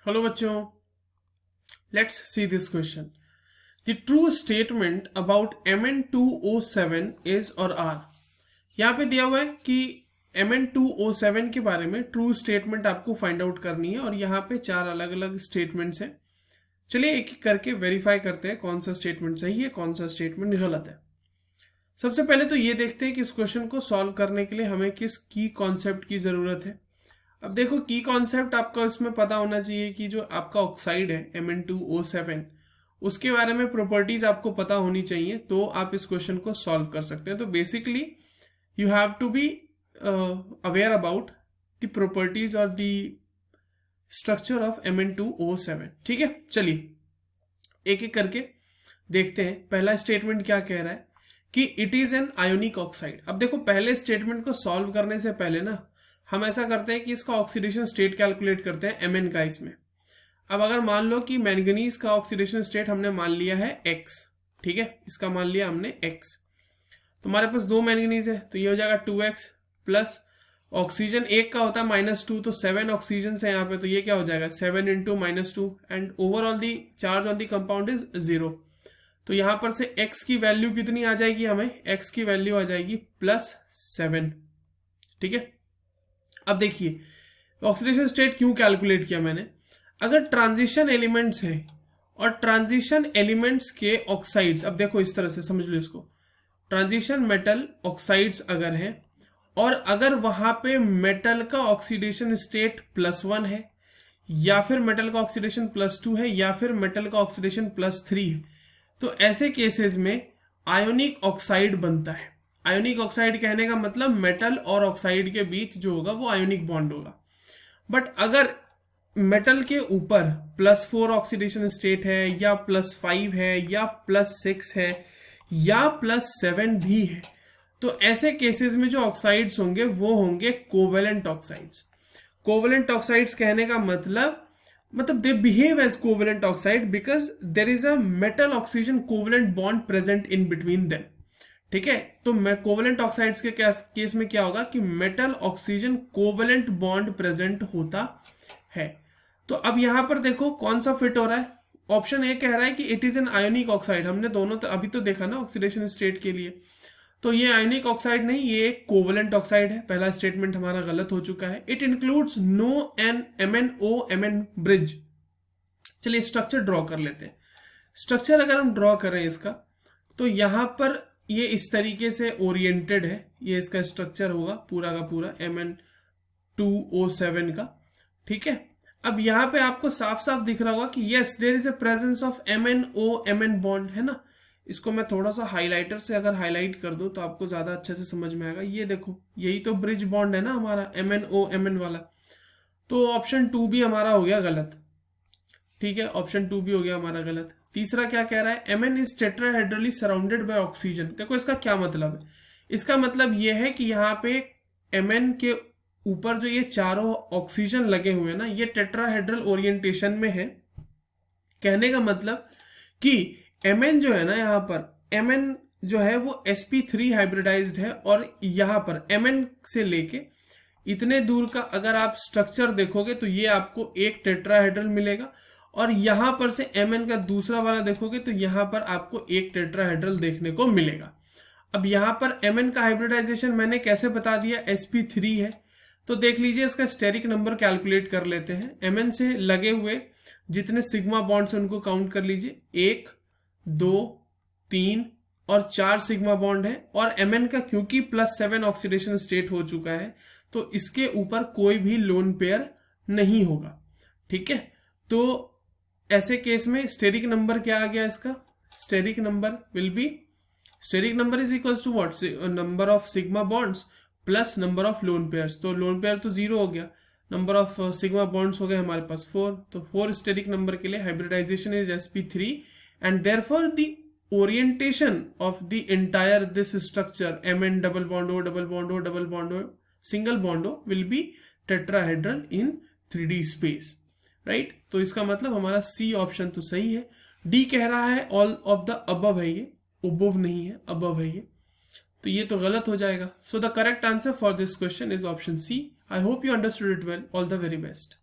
Hello बच्चों, let's see this question. The true statement about Mn2O7 is और are. यहाँ पे दिया हुआ है कि Mn2O7 के बारे में ट्रू स्टेटमेंट आपको फाइंड आउट करनी है और यहाँ पे चार अलग अलग स्टेटमेंट्स हैं. चलिए एक एक करके वेरीफाई करते हैं कौन सा स्टेटमेंट सही है, कौन सा स्टेटमेंट गलत है. सबसे पहले तो ये देखते हैं कि इस क्वेश्चन को सॉल्व करने के लिए हमें किस की कॉन्सेप्ट की जरूरत है. अब देखो, की कॉन्सेप्ट आपका इसमें पता होना चाहिए कि जो आपका ऑक्साइड है Mn2O7 उसके बारे में प्रॉपर्टीज आपको पता होनी चाहिए, तो आप इस क्वेश्चन को सॉल्व कर सकते हैं. तो basically you have to be aware about the properties और द स्ट्रक्चर ऑफ Mn2O7. ठीक है, चलिए एक एक करके देखते हैं. पहला स्टेटमेंट क्या कह रहा है कि it is an ionic oxide. अब देखो, पहले स्टेटमेंट को सॉल्व करने से पहले ना हम ऐसा करते हैं कि इसका ऑक्सीडेशन स्टेट कैलकुलेट करते हैं Mn का इसमें. अब अगर मान लो कि मैंगनीज का ऑक्सीडेशन स्टेट हमने मान लिया है X, ठीक है, इसका मान लिया हमने X. तो हमारे पास दो मैंगनीज है तो ये हो जाएगा 2X प्लस ऑक्सीजन एक का होता है -2, तो 7 ऑक्सीजन है यहाँ पे, तो ये क्या हो जाएगा 7 into -2 and overall the charge on the compound is 0. तो यहाँ पर से X की वैल्यू कितनी आ जाएगी, हमें X की वैल्यू आ जाएगी +7. ठीक है, अब देखिए ऑक्सीडेशन स्टेट क्यों कैलकुलेट किया मैंने. अगर ट्रांजिशन एलिमेंट्स हैं और ट्रांजिशन एलिमेंट्स के ऑक्साइड्स, अब देखो इस तरह से समझ लो इसको, ट्रांजिशन मेटल ऑक्साइड्स अगर हैं और अगर वहां पे मेटल का ऑक्सीडेशन स्टेट +1 है या फिर मेटल का ऑक्सीडेशन +2 है या फिर मेटल का ऑक्सीडेशन +3 है, तो ऐसे केसेस में आयोनिक ऑक्साइड बनता है. आयोनिक ऑक्साइड कहने का मतलब मेटल और ऑक्साइड के बीच जो होगा वो आयोनिक बॉन्ड होगा. बट अगर मेटल के ऊपर +4 ऑक्सीडेशन स्टेट है या +5 है या +6 है या +7 भी है, तो ऐसे केसेस में जो ऑक्साइड्स होंगे वो होंगे कोवेलेंट ऑक्साइड्स. कोवेलेंट ऑक्साइड्स कहने का मतलब they behave as covalent oxide because there is a metal oxygen covalent bond present in between them. ठीक है, तो कोवेलेंट ऑक्साइड्स के केस में क्या होगा कि metal oxygen covalent bond present होता है. तो अब यहां पर देखो कौन सा फिट हो रहा है. ऑप्शन ए कह रहा है कि it is an ionic oxide. हमने दोनों अभी तो देखा ना ऑक्सीडेशन स्टेट के लिए, तो ये आयोनिक ऑक्साइड नहीं, ये एक कोवेलेंट ऑक्साइड है. पहला स्टेटमेंट हमारा गलत हो चुका है. It includes no an MnO bridge. चलिए स्ट्रक्चर ड्रॉ कर लेते हैं. स्ट्रक्चर अगर हम ड्रॉ करें इसका, तो यहां पर ये इस तरीके से ओरिएंटेड है. ये इसका स्ट्रक्चर होगा पूरा का पूरा Mn2O7 का. ठीक है, अब यहां पे आपको साफ साफ दिख रहा होगा कि yes there is a presence of MnO bond, है ना. इसको मैं थोड़ा सा हाइलाइटर से अगर हाईलाइट कर दूं तो आपको ज्यादा अच्छे से समझ में आएगा. ये देखो, यही तो ब्रिज बॉन्ड है ना हमारा MnO वाला. तो ऑप्शन 2 भी हमारा हो गया गलत. ठीक है, ऑप्शन 2 भी हो गया हमारा गलत. तीसरा क्या कह रहा है, Mn is tetrahedrally surrounded by oxygen. देखो इसका क्या मतलब है. इसका मतलब यह है कि यहाँ पे Mn के ऊपर जो ये चारों ऑक्सीजन लगे हुए हैं ना, ये टेट्राहेड्रल ओरिएंटेशन में है. कहने का मतलब कि Mn जो है ना, यहाँ पर Mn जो है वो sp3 हाइब्रिडाइज्ड है और यहाँ पर Mn से लेके इतने दूर का अगर आप स्ट्रक्चर देखोगे तो ये आपको एक टेट्राहेड्रल मिलेगा और यहां पर से Mn का दूसरा वाला देखोगे तो यहां पर आपको एक टेट्राहेड्रल देखने को मिलेगा. अब यहां पर Mn का हाइब्रिडाइजेशन मैंने कैसे बता दिया, sp3 है. तो देख लीजिए इसका स्टेरिक नंबर कैलकुलेट कर लेते हैं. Mn से लगे हुए जितने सिग्मा बॉन्ड्स उनको काउंट कर लीजिए. 1 2 3 और 4 सिग्मा बॉन्ड है और Mn का क्योंकि +7 ऑक्सीडेशन स्टेट हो चुका है तो इसके ऊपर कोई भी लोन पेयर नहीं होगा. ठीक है, तो ऐसे केस में स्टेरिक नंबर क्या आ गया इसका, steric number will be, steric number is equals to what, number of sigma bonds plus number of lone pairs. तो लोन पेयर तो 0 हो गया, नंबर ऑफ सिग्मा बॉन्ड्स हो गए हमारे पास 4. तो 4 स्टेरिक नंबर के लिए hybridization is sp3 and therefore the orientation of the entire this structure Mn double bond O double bond O double bond O single bond O will be tetrahedral in 3D space. Right, तो इसका मतलब हमारा C option तो सही है. D कह रहा है ऑल ऑफ द अबव है, ये अबव नहीं है, अबव है ये, तो ये तो गलत हो जाएगा. So the correct answer for this question is option C. I hope you understood it well. All the very best.